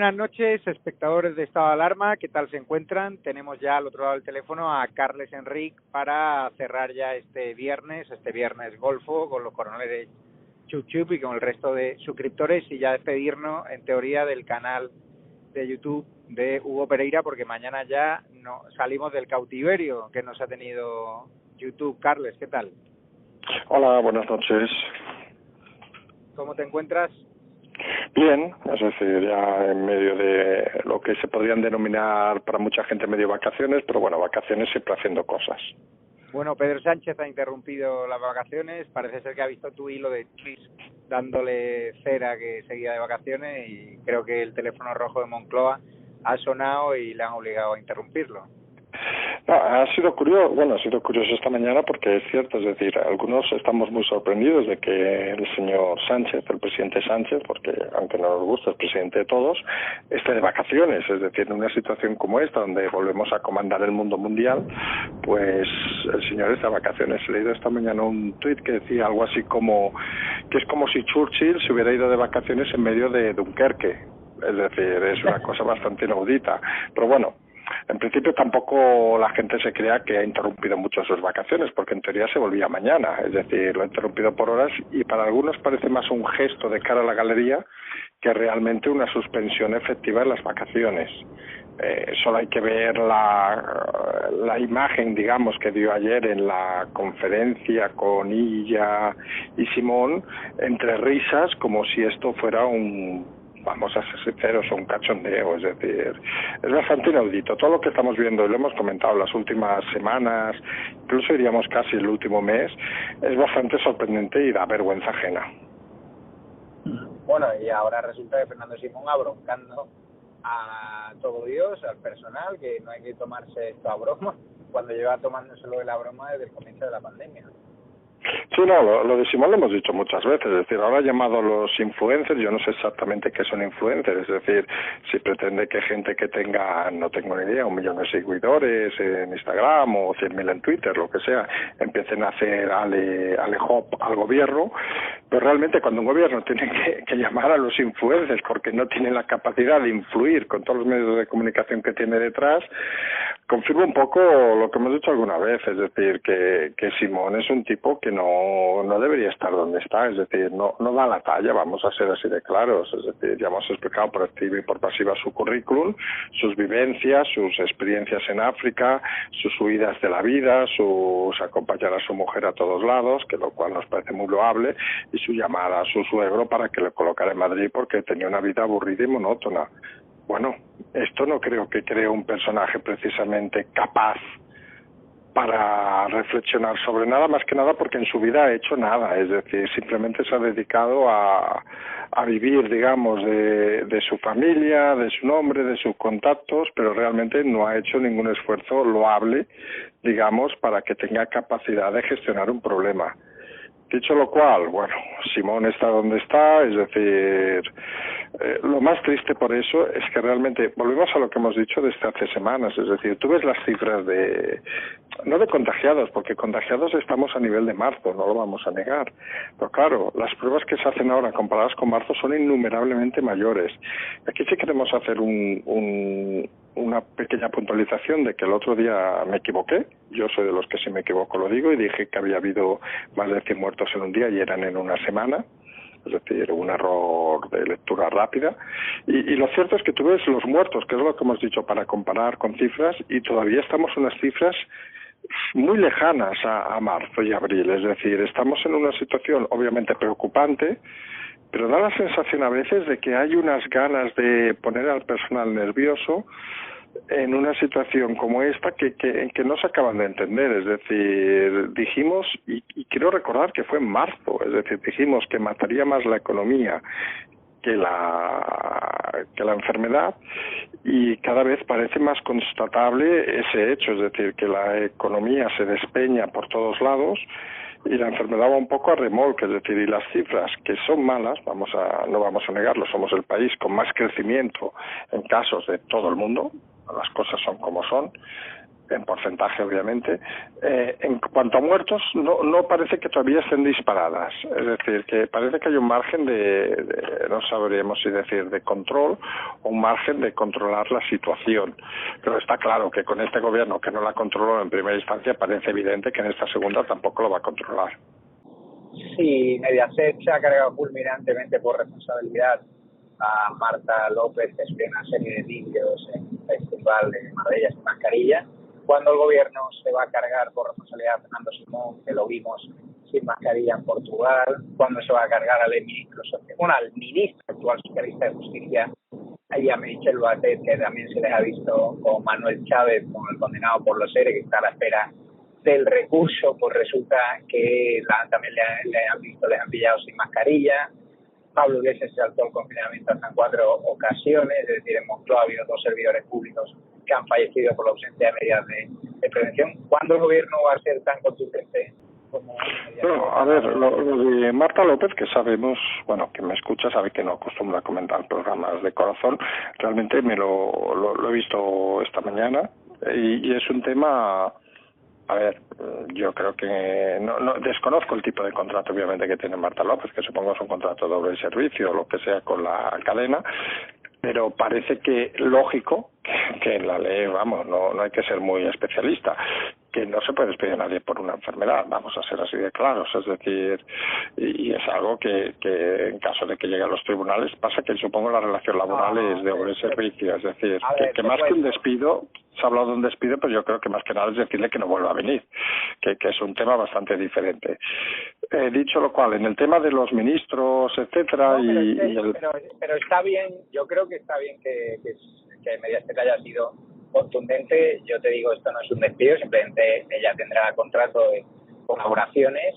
buenas noches, espectadores de Estado de Alarma. ¿Qué tal se encuentran? Tenemos ya al otro lado del teléfono a Carles Enric para cerrar ya este viernes golfo, con los coroneles Chup Chup y con el resto de suscriptores, y ya despedirnos, en teoría, del canal de YouTube de Hugo Pereira, porque mañana ya no salimos del cautiverio que nos ha tenido YouTube. Carles, ¿qué tal? Hola, buenas noches. ¿Cómo te encuentras? Bien, es decir, ya en medio de lo que se podrían denominar para mucha gente medio vacaciones, pero bueno, vacaciones siempre haciendo cosas. Bueno, Pedro Sánchez ha interrumpido las vacaciones. Parece ser que ha visto tu hilo de tweets dándole cera que seguía de vacaciones, y creo que el teléfono rojo de Moncloa ha sonado y le han obligado a interrumpirlo. No, ha sido curioso esta mañana porque es cierto, es decir, algunos estamos muy sorprendidos de que el señor Sánchez, el presidente Sánchez, porque aunque no nos gusta, es presidente de todos, esté de vacaciones, es decir, en una situación como esta, donde volvemos a comandar el mundo mundial, pues el señor está de vacaciones. He leído esta mañana un tuit que decía algo así como que es como si Churchill se hubiera ido de vacaciones en medio de Dunkerque, es decir, es una cosa bastante inaudita, pero bueno, en principio tampoco la gente se crea que ha interrumpido mucho sus vacaciones, porque en teoría se volvía mañana, es decir, lo ha interrumpido por horas, y para algunos parece más un gesto de cara a la galería que realmente una suspensión efectiva en las vacaciones. Solo hay que ver la imagen, digamos, que dio ayer en la conferencia con Illa y Simón, entre risas, como si esto fuera vamos a ser sinceros, un cachondeo, es decir, es bastante inaudito. Todo lo que estamos viendo, y lo hemos comentado las últimas semanas, incluso diríamos casi el último mes, es bastante sorprendente y da vergüenza ajena. Bueno, y ahora resulta que Fernando Simón abroncando a todo Dios, al personal, que no hay que tomarse esto a broma, cuando lleva tomándoselo de la broma desde el comienzo de la pandemia. Sí, no, lo de Simón lo hemos dicho muchas veces, es decir, ahora ha llamado a los influencers, yo no sé exactamente qué son influencers, es decir, si pretende que gente que tenga, no tengo ni idea, 1 millón de seguidores en Instagram o 100.000 en Twitter, lo que sea, empiecen a hacer ale-hop al gobierno, pero realmente cuando un gobierno tiene que llamar a los influencers porque no tiene la capacidad de influir con todos los medios de comunicación que tiene detrás, confirma un poco lo que hemos dicho alguna vez, es decir, que Simón es un tipo que no debería estar donde está, es decir, no da la talla, vamos a ser así de claros, es decir, ya hemos explicado por activa y por pasiva su currículum, sus vivencias, sus experiencias en África, sus huidas de la vida, sus acompañar a su mujer a todos lados, que lo cual nos parece muy loable, y su llamada a su suegro para que le colocara en Madrid porque tenía una vida aburrida y monótona. Bueno, esto no creo que cree un personaje precisamente capaz para reflexionar sobre nada, más que nada porque en su vida ha hecho nada, es decir, simplemente se ha dedicado a vivir, digamos, de su familia, de su nombre, de sus contactos, pero realmente no ha hecho ningún esfuerzo loable, digamos, para que tenga capacidad de gestionar un problema. Dicho lo cual, bueno, Simón está donde está, es decir, lo más triste por eso es que realmente, volvemos a lo que hemos dicho desde hace semanas, es decir, tú ves las cifras no de contagiados, porque contagiados estamos a nivel de marzo, no lo vamos a negar, pero claro, las pruebas que se hacen ahora comparadas con marzo son innumerablemente mayores. Aquí sí queremos hacer una pequeña puntualización de que el otro día me equivoqué, yo soy de los que si me equivoco lo digo, y dije que había habido más de 100 muertos en un día y eran en una semana, es decir, un error de lectura rápida, y lo cierto es que tú ves los muertos, que es lo que hemos dicho para comparar con cifras, y todavía estamos en unas cifras muy lejanas a marzo y abril, es decir, estamos en una situación obviamente preocupante, pero da la sensación a veces de que hay unas ganas de poner al personal nervioso en una situación como esta que no se acaban de entender, es decir, dijimos, y quiero recordar que fue en marzo, es decir, dijimos que mataría más la economía que la enfermedad, y cada vez parece más constatable ese hecho, es decir, que la economía se despeña por todos lados y la enfermedad va un poco a remolque, es decir, y las cifras que son malas, no vamos a negarlo, somos el país con más crecimiento en casos de todo el mundo, las cosas son como son, en porcentaje obviamente. En cuanto a muertos, no parece que todavía estén disparadas, es decir, que parece que hay un margen no sabríamos si decir de control o un margen de controlar la situación, pero está claro que con este gobierno que no la controló en primera instancia, parece evidente que en esta segunda tampoco lo va a controlar. Sí, Mediaset se ha cargado fulminantemente por responsabilidad a Marta López, que subió una serie de vídeos en el Festival de Marbella sin mascarilla. Cuando el gobierno se va a cargar por responsabilidad a Fernando Simón, que lo vimos sin mascarilla en Portugal, cuando se va a cargar al ministro actual socialista de Justicia, y a Meritxell Batet, que también se les ha visto con Manuel Chávez, con el condenado por los ERE, que está a la espera del recurso, pues resulta que también les han pillado sin mascarilla. Pablo Iglesias se saltó el confinamiento hasta en 4 ocasiones, es decir, en Moncloa ha habido 2 servidores públicos que han fallecido por la ausencia de medidas de prevención. ¿Cuándo el gobierno va a ser tan contundente como? Bueno, a ver, lo de Marta López, que sabemos, bueno, que me escucha, sabe que no acostumbra a comentar programas de corazón, realmente lo he visto esta mañana y es un tema. A ver, yo creo que no desconozco el tipo de contrato obviamente que tiene Marta López, que supongo es un contrato de doble servicio o lo que sea con la cadena, pero parece que lógico que en la ley, vamos, no hay que ser muy especialista, que no se puede despedir a nadie por una enfermedad, vamos a ser así de claros, es decir, y es algo que en caso de que llegue a los tribunales pasa que supongo la relación laboral es de doble servicio, es decir, que más que un despido, se ha hablado de un despido, pero yo creo que más que nada es decirle que no vuelva a venir, que es un tema bastante diferente. Dicho lo cual, en el tema de los ministros, etcétera, pero está bien, yo creo que está bien que Mediaset haya sido contundente. Yo te digo, esto no es un despido, simplemente ella tendrá contrato de colaboraciones,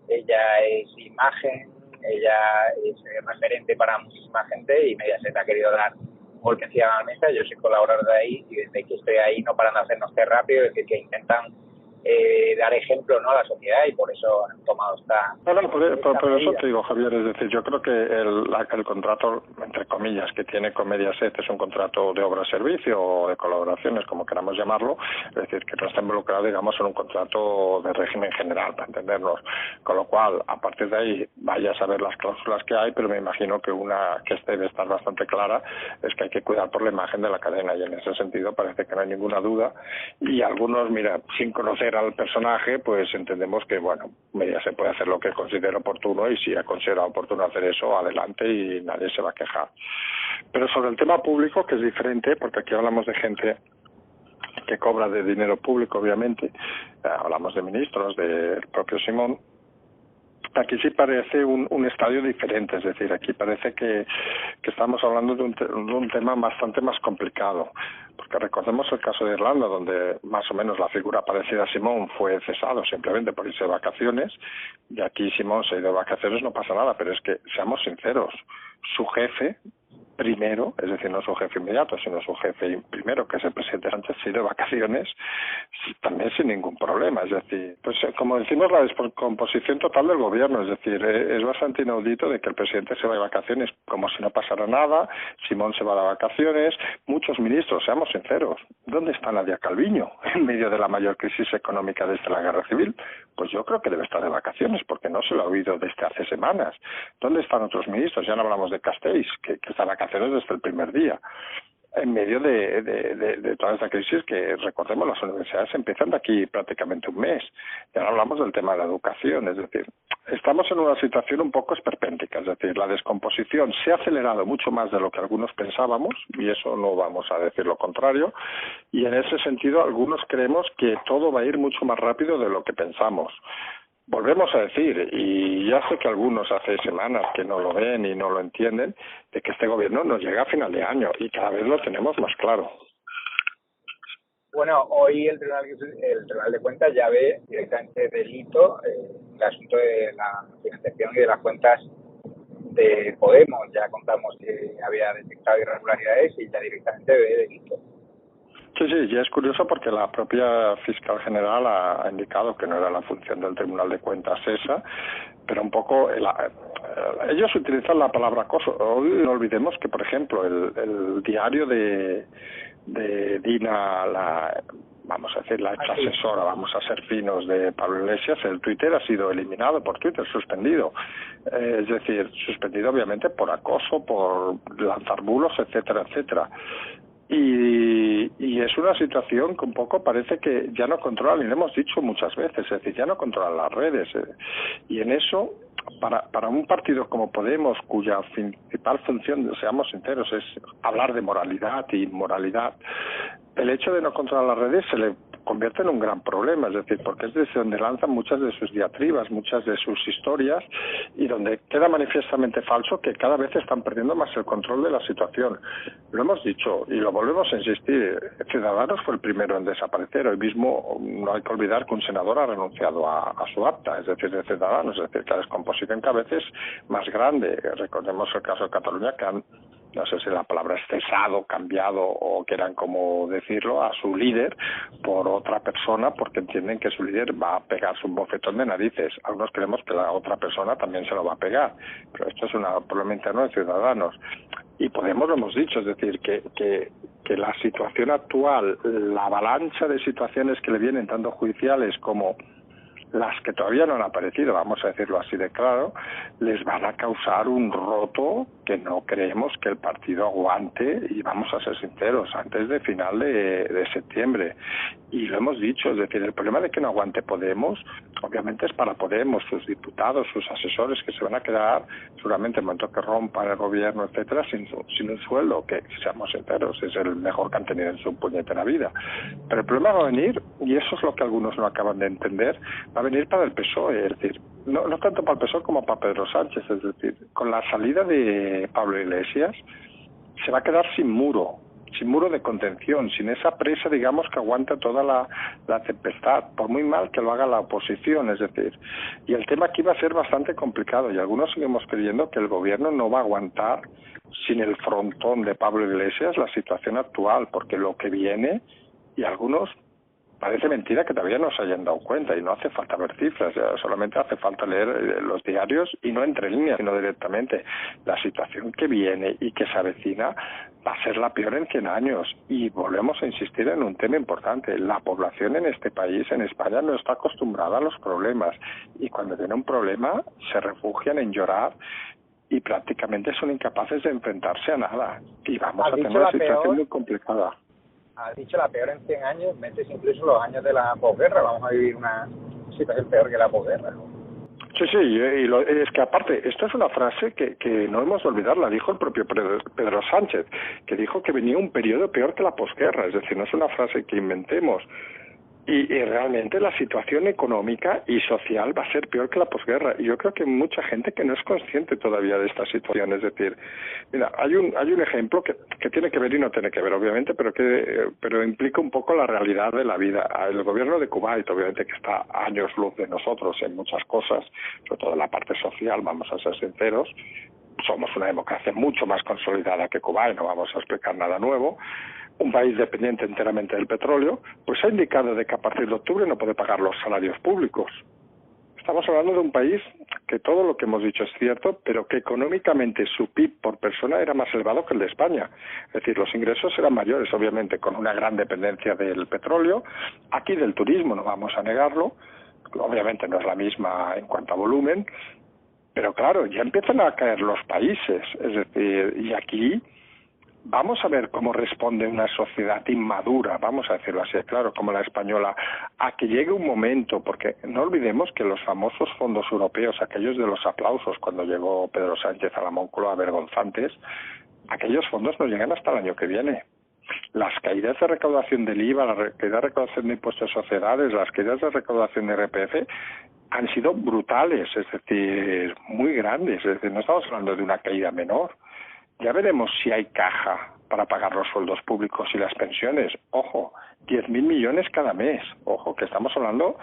ella es imagen, ella es referente para muchísima gente y Mediaset ha querido dar un golpe encima de la mesa. Yo soy colaborador de ahí y desde que estoy ahí no paran de hacernos test rápido, es decir, que intentan dar ejemplo, ¿no?, a la sociedad, y por eso han tomado esta... Por eso te digo, Javier, es decir, yo creo que el contrato, entre comillas, que tiene con Mediaset es un contrato de obra-servicio o de colaboraciones, como queramos llamarlo, es decir, que no está involucrado, digamos, en un contrato de régimen general, para entendernos, con lo cual, a partir de ahí, vaya a saber las cláusulas que hay, pero me imagino que una que debe estar bastante clara es que hay que cuidar por la imagen de la cadena, y en ese sentido parece que no hay ninguna duda, y algunos, mira, sin conocer al personaje, pues entendemos que, bueno, Mediaset puede hacer lo que considera oportuno, y si ha considerado oportuno hacer eso, adelante, y nadie se va a quejar. Pero sobre el tema público, que es diferente, porque aquí hablamos de gente que cobra de dinero público, obviamente, hablamos de ministros, del propio Simón. Aquí sí parece un estadio diferente, es decir, aquí parece que estamos hablando de un tema bastante más complicado, porque recordemos el caso de Irlanda, donde más o menos la figura parecida a Simón fue cesado simplemente por irse de vacaciones, y aquí Simón se ha ido de vacaciones, no pasa nada, pero es que, seamos sinceros, su jefe primero, es decir, no su jefe inmediato, sino su jefe primero, que es el presidente Sánchez, se ha ido de vacaciones también sin ningún problema. Es decir, pues como decimos, la descomposición total del gobierno, es decir, es bastante inaudito de que el presidente se vaya de vacaciones como si no pasara nada, Simón se va de vacaciones, muchos ministros, seamos sinceros, ¿dónde está Nadia Calviño en medio de la mayor crisis económica desde la guerra civil? Pues yo creo que debe estar de vacaciones, porque no se lo ha oído desde hace semanas. ¿Dónde están otros ministros? Ya no hablamos de Castells, que está de vacaciones desde el primer día, en medio de toda esta crisis que, recordemos, las universidades empiezan de aquí prácticamente un mes. Y ahora hablamos del tema de la educación, es decir, estamos en una situación un poco esperpéntica, es decir, la descomposición se ha acelerado mucho más de lo que algunos pensábamos, y eso no vamos a decir lo contrario, y en ese sentido algunos creemos que todo va a ir mucho más rápido de lo que pensamos. Volvemos a decir, y ya sé que algunos hace semanas que no lo ven y no lo entienden, de que este gobierno nos llega a final de año y cada vez lo tenemos más claro. Bueno, hoy el Tribunal de Cuentas ya ve directamente delito el asunto de la financiación y de las cuentas de Podemos. Ya contamos que había detectado irregularidades y ya directamente ve delito. Sí, y es curioso porque la propia fiscal general ha indicado que no era la función del Tribunal de Cuentas esa, pero un poco ellos utilizan la palabra acoso. Hoy no olvidemos que, por ejemplo, el diario de Dina, vamos a decir, la ex asesora, vamos a ser finos, de Pablo Iglesias, el Twitter ha sido eliminado por Twitter, suspendido. Es decir, suspendido obviamente por acoso, por lanzar bulos, etcétera, etcétera. Y es una situación que un poco parece que ya no controlan, y lo hemos dicho muchas veces, es decir, ya no controlan las redes. Y en eso, para un partido como Podemos, cuya principal función, seamos sinceros, es hablar de moralidad y inmoralidad, el hecho de no controlar las redes se le convierte en un gran problema, es decir, porque es desde donde lanzan muchas de sus diatribas, muchas de sus historias, y donde queda manifiestamente falso que cada vez están perdiendo más el control de la situación. Lo hemos dicho y lo volvemos a insistir, Ciudadanos fue el primero en desaparecer. Hoy mismo no hay que olvidar que un senador ha renunciado a su acta, es decir, de Ciudadanos, es decir, que la descomposición cada vez es más grande. Recordemos el caso de Cataluña, que han, no sé si la palabra es cesado, cambiado o quieran como decirlo, a su líder por otra persona, porque entienden que su líder va a pegarse un bofetón de narices. Algunos creemos que la otra persona también se lo va a pegar, pero esto es un problema interno de Ciudadanos. Y Podemos lo hemos dicho, es decir, que la situación actual, la avalancha de situaciones que le vienen, tanto judiciales como las que todavía no han aparecido, vamos a decirlo así de claro, les van a causar un roto que no creemos que el partido aguante, y vamos a ser sinceros, antes de final de septiembre. Y lo hemos dicho, es decir, el problema de que no aguante Podemos, obviamente es para Podemos, sus diputados, sus asesores, que se van a quedar seguramente en el momento que rompan el gobierno, etcétera, sin un sueldo, que seamos sinceros, es el mejor que han tenido en su puñetera vida. Pero el problema va a venir, y eso es lo que algunos no acaban de entender, va a venir para el PSOE, es decir, no tanto para el PSOE como para Pedro Sánchez, es decir, con la salida de Pablo Iglesias se va a quedar sin muro de contención, sin esa presa, digamos, que aguanta toda la tempestad, por muy mal que lo haga la oposición, es decir, y el tema aquí va a ser bastante complicado, y algunos seguimos creyendo que el gobierno no va a aguantar sin el frontón de Pablo Iglesias la situación actual, porque lo que viene, y algunos parece mentira que todavía no se hayan dado cuenta, y no hace falta ver cifras, solamente hace falta leer los diarios, y no entre líneas, sino directamente. La situación que viene y que se avecina va a ser la peor en 100 años, y volvemos a insistir en un tema importante. La población en este país, en España, no está acostumbrada a los problemas, y cuando tiene un problema se refugian en llorar y prácticamente son incapaces de enfrentarse a nada, y vamos a tener una situación muy complicada. Has dicho la peor en 100 años, metes incluso los años de la posguerra, vamos a vivir una situación peor que la posguerra, ¿no? Sí, es que aparte, esto es una frase que no hemos de olvidar, la dijo el propio Pedro Sánchez, que dijo que venía un periodo peor que la posguerra, es decir, no es una frase que inventemos. Y realmente la situación económica y social va a ser peor que la posguerra. Y yo creo que hay mucha gente que no es consciente todavía de esta situación. Es decir, mira, hay un ejemplo que tiene que ver y no tiene que ver, obviamente, pero implica un poco la realidad de la vida. El gobierno de Kuwait, obviamente, que está a años luz de nosotros en muchas cosas, sobre todo en la parte social, vamos a ser sinceros. Somos una democracia mucho más consolidada que Kuwait, no vamos a explicar nada nuevo. Un país dependiente enteramente del petróleo, pues ha indicado de que a partir de octubre no puede pagar los salarios públicos. Estamos hablando de un país que todo lo que hemos dicho es cierto, pero que económicamente su PIB por persona era más elevado que el de España. Es decir, los ingresos eran mayores, obviamente, con una gran dependencia del petróleo. Aquí del turismo, no vamos a negarlo. Obviamente no es la misma en cuanto a volumen, pero claro, ya empiezan a caer los países. Es decir, y aquí vamos a ver cómo responde una sociedad inmadura, vamos a decirlo así, claro, como la española, a que llegue un momento, porque no olvidemos que los famosos fondos europeos, aquellos de los aplausos cuando llegó Pedro Sánchez a la Moncloa vergonzantes, aquellos fondos no llegan hasta el año que viene. Las caídas de recaudación del IVA, la caída de recaudación de impuestos de sociedades, las caídas de recaudación de IRPF han sido brutales, es decir, muy grandes, es decir, no estamos hablando de una caída menor. Ya veremos si hay caja para pagar los sueldos públicos y las pensiones. Ojo, 10.000 millones cada mes. Ojo, que estamos hablando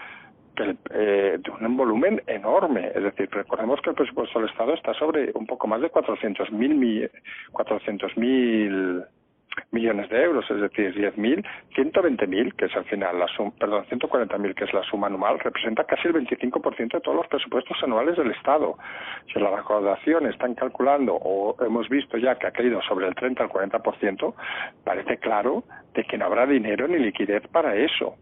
de un volumen enorme. Es decir, recordemos que el presupuesto del Estado está sobre un poco más de 400.000 millones de euros, es decir, 10.000, 120.000, que es al final la suma, 140.000, que es la suma anual, representa casi el 25% de todos los presupuestos anuales del Estado. Si la recaudación están calculando, o hemos visto ya que ha caído sobre el 30 al 40%, parece claro de que no habrá dinero ni liquidez para eso.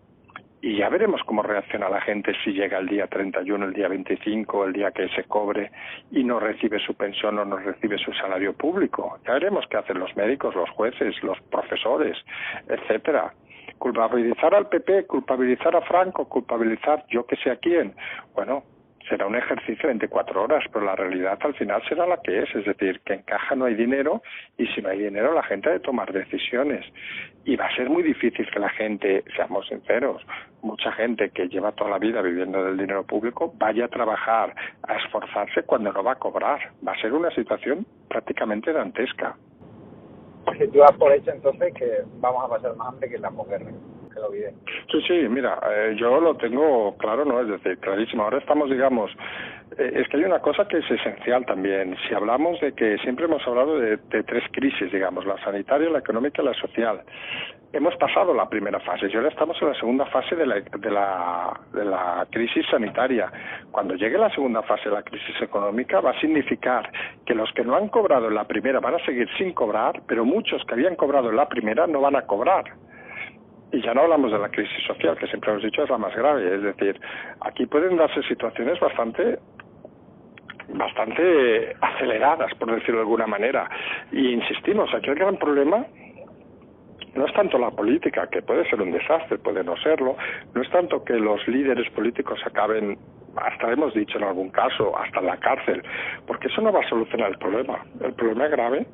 Y ya veremos cómo reacciona la gente si llega el día 31, el día 25, el día que se cobre y no recibe su pensión o no recibe su salario público. Ya veremos qué hacen los médicos, los jueces, los profesores, etcétera. Culpabilizar al PP, culpabilizar a Franco, culpabilizar yo que sé a quién. Bueno, será un ejercicio de 24 horas, pero la realidad al final será la que es decir, que en caja no hay dinero y si no hay dinero la gente ha de tomar decisiones. Y va a ser muy difícil que la gente, seamos sinceros, mucha gente que lleva toda la vida viviendo del dinero público vaya a trabajar, a esforzarse cuando no va a cobrar. Va a ser una situación prácticamente dantesca. Si tú das por hecho entonces que vamos a pasar más hambre que en la posguerra, que lo olvidé. Sí, mira, yo lo tengo claro, ¿no? Es decir, clarísimo. Ahora estamos, digamos, es que hay una cosa que es esencial también. Si hablamos de que siempre hemos hablado de tres crisis, digamos, la sanitaria, la económica y la social. Hemos pasado la primera fase y ahora estamos en la segunda fase de la crisis sanitaria. Cuando llegue la segunda fase de la crisis económica va a significar que los que no han cobrado en la primera van a seguir sin cobrar, pero muchos que habían cobrado en la primera no van a cobrar. Y ya no hablamos de la crisis social, que siempre hemos dicho es la más grave. Es decir, aquí pueden darse situaciones bastante aceleradas, por decirlo de alguna manera. Y insistimos, aquí el gran problema no es tanto la política, que puede ser un desastre, puede no serlo, no es tanto que los líderes políticos acaben, hasta hemos dicho en algún caso, hasta en la cárcel, porque eso no va a solucionar el problema. El problema grave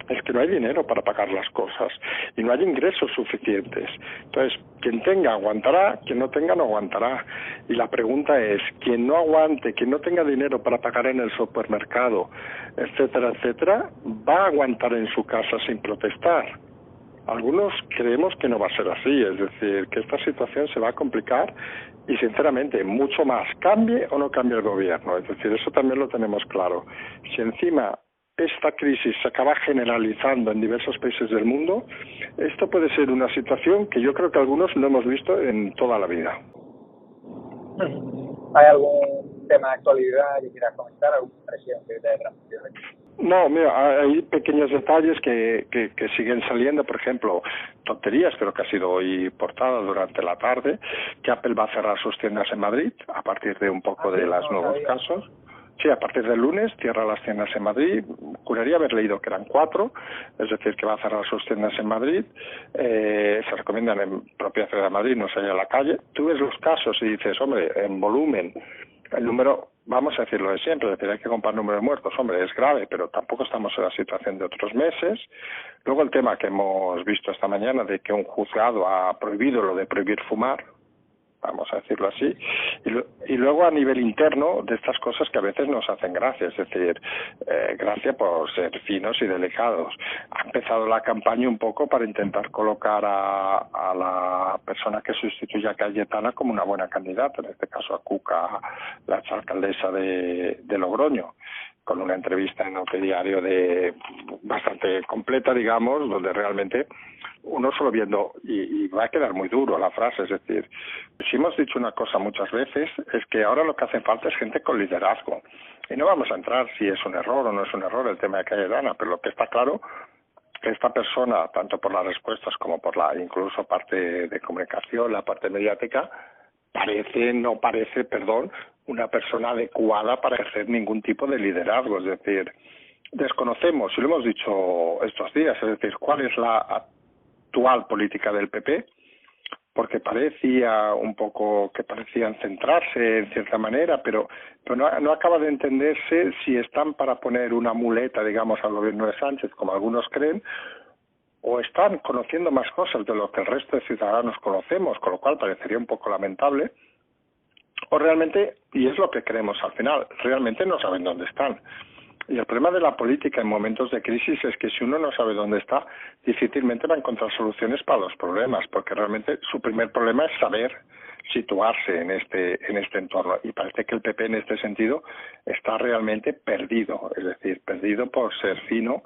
es que no hay dinero para pagar las cosas y no hay ingresos suficientes. Entonces, quien tenga aguantará, quien no tenga no aguantará. Y la pregunta es, quien no aguante, quien no tenga dinero para pagar en el supermercado, etcétera, etcétera, ¿va a aguantar en su casa sin protestar? Algunos creemos que no va a ser así, es decir, que esta situación se va a complicar y sinceramente mucho más, cambie o no cambie el gobierno, es decir, eso también lo tenemos claro. Si encima esta crisis se acaba generalizando en diversos países del mundo, esto puede ser una situación que yo creo que algunos no hemos visto en toda la vida. ¿Hay algún tema de actualidad que quieras comentar, alguna impresión que te haya transmitido? No, mira, hay pequeños detalles que siguen saliendo, por ejemplo, tonterías, creo que ha sido hoy portada durante la tarde, que Apple va a cerrar sus tiendas en Madrid a partir de un poco de los nuevos casos. Sí, a partir del lunes cierra las tiendas en Madrid. Juraría haber leído que eran 4, es decir, que va a cerrar sus tiendas en Madrid. Se recomiendan en propia ciudad de Madrid, no salir a la calle. Tú ves los casos y dices, hombre, en volumen, el número, vamos a decirlo de siempre, es decir, hay que comparar número de muertos. Hombre, es grave, pero tampoco estamos en la situación de otros meses. Luego el tema que hemos visto esta mañana de que un juzgado ha prohibido lo de prohibir fumar, vamos a decirlo así, y luego a nivel interno de estas cosas que a veces nos hacen gracia, es decir, gracia por ser finos y delicados. Ha empezado la campaña un poco para intentar colocar a la persona que sustituye a Cayetana como una buena candidata, en este caso a Cuca, la exalcaldesa de Logroño, con una entrevista en otro diario bastante completa, digamos, donde realmente uno solo viendo, y va a quedar muy duro la frase, es decir, si hemos dicho una cosa muchas veces, es que ahora lo que hace falta es gente con liderazgo. Y no vamos a entrar si es un error o no es un error el tema de Cayetana, pero lo que está claro, que esta persona, tanto por las respuestas como por la incluso parte de comunicación, la parte mediática, no parece, una persona adecuada para ejercer ningún tipo de liderazgo. Es decir, desconocemos, y lo hemos dicho estos días, es decir, cuál es la actual política del PP, porque parecía un poco que parecían centrarse en cierta manera, pero no acaba de entenderse si están para poner una muleta, digamos, al gobierno de Sánchez, como algunos creen, o están conociendo más cosas de lo que el resto de ciudadanos conocemos, con lo cual parecería un poco lamentable, o realmente, y es lo que creemos al final, realmente no saben dónde están. Y el problema de la política en momentos de crisis es que si uno no sabe dónde está, difícilmente va a encontrar soluciones para los problemas, porque realmente su primer problema es saber situarse en este entorno. Y parece que el PP en este sentido está realmente perdido, es decir, perdido por ser fino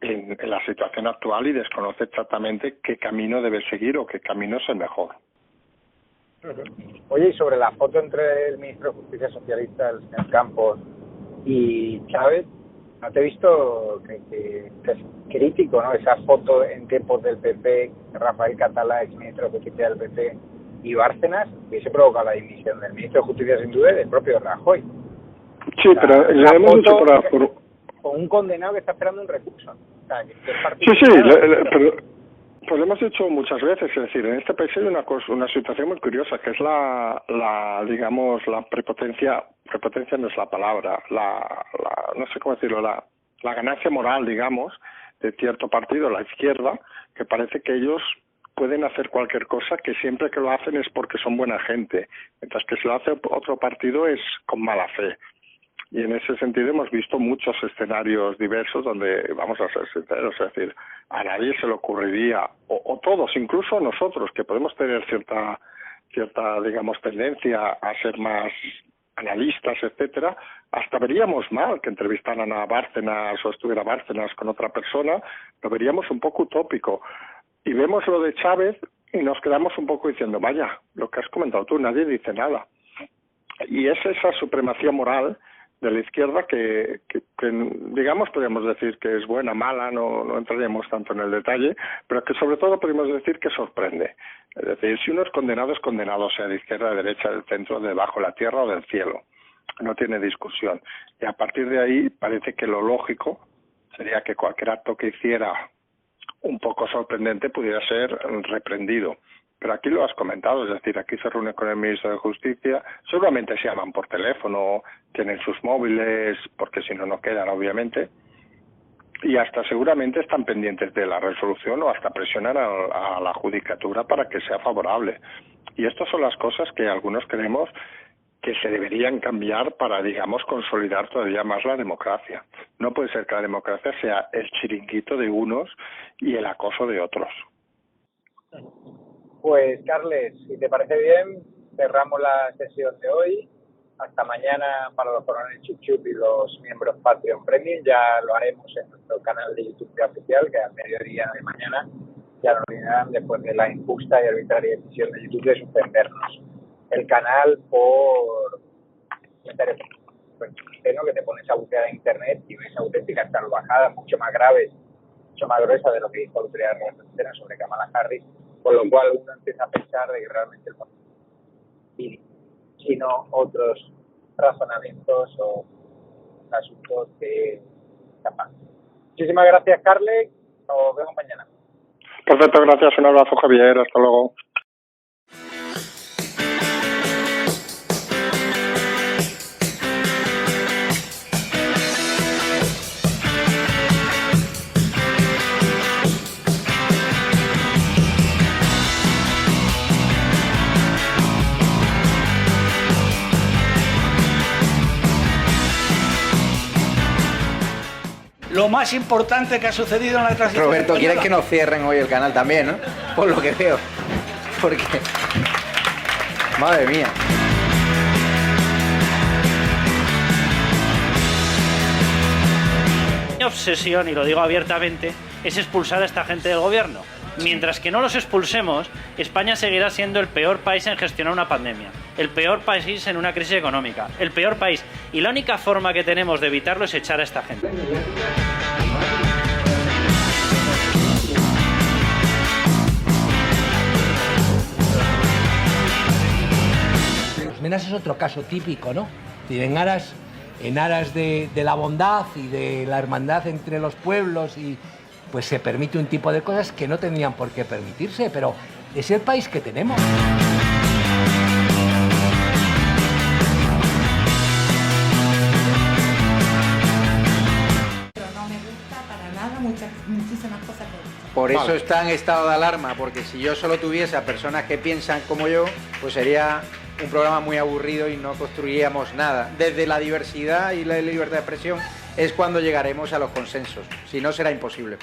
en la situación actual y desconoce exactamente qué camino debe seguir o qué camino es el mejor. Oye, y sobre la foto entre el ministro de Justicia socialista, el señor Campos, y Chávez, ¿no te he visto que es crítico, ¿no? Esa foto en tiempos del PP, Rafael Catalá, ex ministro de Justicia del PP, y Bárcenas, hubiese provocado la dimisión del ministro de Justicia sin duda y del propio Rajoy. Sí, o sea, pero le hemos dicho por con un condenado que está esperando un recurso. O sea, que pero pues lo hemos dicho muchas veces, es decir, en este país hay una situación muy curiosa, que es la prepotencia no es la palabra, no sé cómo decirlo, la ganancia moral, digamos, de cierto partido, la izquierda, que parece que ellos pueden hacer cualquier cosa, que siempre que lo hacen es porque son buena gente, mientras que si lo hace otro partido es con mala fe. Y en ese sentido hemos visto muchos escenarios diversos donde, vamos a ser sinceros, es decir, a nadie se le ocurriría, o todos, incluso a nosotros, que podemos tener cierta, digamos, tendencia a ser más analistas, etcétera, hasta veríamos mal que entrevistaran a Bárcenas o estuviera Bárcenas con otra persona, lo veríamos un poco utópico. Y vemos lo de Chávez y nos quedamos un poco diciendo, vaya, lo que has comentado tú, nadie dice nada. Y es esa supremacía moral de la izquierda que digamos, podríamos decir que es buena, mala, no entraríamos tanto en el detalle, pero que sobre todo podríamos decir que sorprende. Es decir, si uno es condenado, sea de izquierda, de derecha, del centro, de debajo de la tierra o del cielo. No tiene discusión. Y a partir de ahí parece que lo lógico sería que cualquier acto que hiciera un poco sorprendente pudiera ser reprendido. Pero aquí lo has comentado, es decir, aquí se reúne con el ministro de Justicia, seguramente se llaman por teléfono, tienen sus móviles, porque si no, no quedan, obviamente, y hasta seguramente están pendientes de la resolución o hasta presionan a la judicatura para que sea favorable. Y estas son las cosas que algunos creemos que se deberían cambiar para, digamos, consolidar todavía más la democracia. No puede ser que la democracia sea el chiringuito de unos y el acoso de otros. Pues, Carles, si te parece bien, cerramos la sesión de hoy. Hasta mañana para los coroneles Chup Chup y los miembros Patreon Premium. Ya lo haremos en nuestro canal de YouTube oficial, que al mediodía de mañana ya lo olvidarán después de la injusta y arbitraria decisión de YouTube de suspendernos el canal por comentarios que te pones a buscar en internet y ves auténticas salvajadas mucho más graves, mucho más gruesas de lo que dijo la autoridad de sobre Kamala Harris. Con lo cual uno empieza a pensar de que realmente el mundo y sino otros razonamientos o asuntos que escapan. Muchísimas gracias, Carles. Nos vemos mañana. Perfecto, gracias. Un abrazo, Javier. Hasta luego. Lo más importante que ha sucedido en la transición. Roberto, ¿quieres que nos cierren hoy el canal también, no? Por lo que veo. Porque... Madre mía. Mi obsesión, y lo digo abiertamente, es expulsar a esta gente del gobierno. Mientras que no los expulsemos, España seguirá siendo el peor país en gestionar una pandemia, el peor país en una crisis económica, el peor país. Y la única forma que tenemos de evitarlo es echar a esta gente. Menas es otro caso típico, ¿no? En aras de la bondad y de la hermandad entre los pueblos y pues se permite un tipo de cosas que no tendrían por qué permitirse, pero es el país que tenemos. Pero no me gusta para nada muchísimas cosas que he dicho. Por eso está en estado de alarma, porque si yo solo tuviese a personas que piensan como yo, pues sería un programa muy aburrido y no construiríamos nada. Desde la diversidad y la libertad de expresión es cuando llegaremos a los consensos, si no será imposible.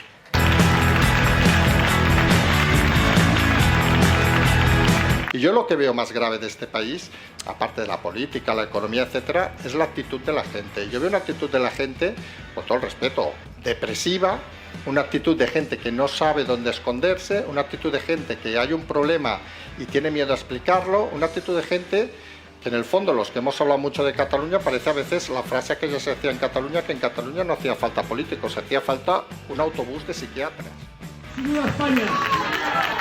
Y yo lo que veo más grave de este país, aparte de la política, la economía, etcétera, es la actitud de la gente. Yo veo una actitud de la gente, con todo el respeto, depresiva, una actitud de gente que no sabe dónde esconderse, una actitud de gente que hay un problema y tiene miedo a explicarlo, una actitud de gente que en el fondo los que hemos hablado mucho de Cataluña parece a veces la frase que ya se decía en Cataluña, que en Cataluña no hacía falta políticos, hacía falta un autobús de psiquiatras. ¡Viva España!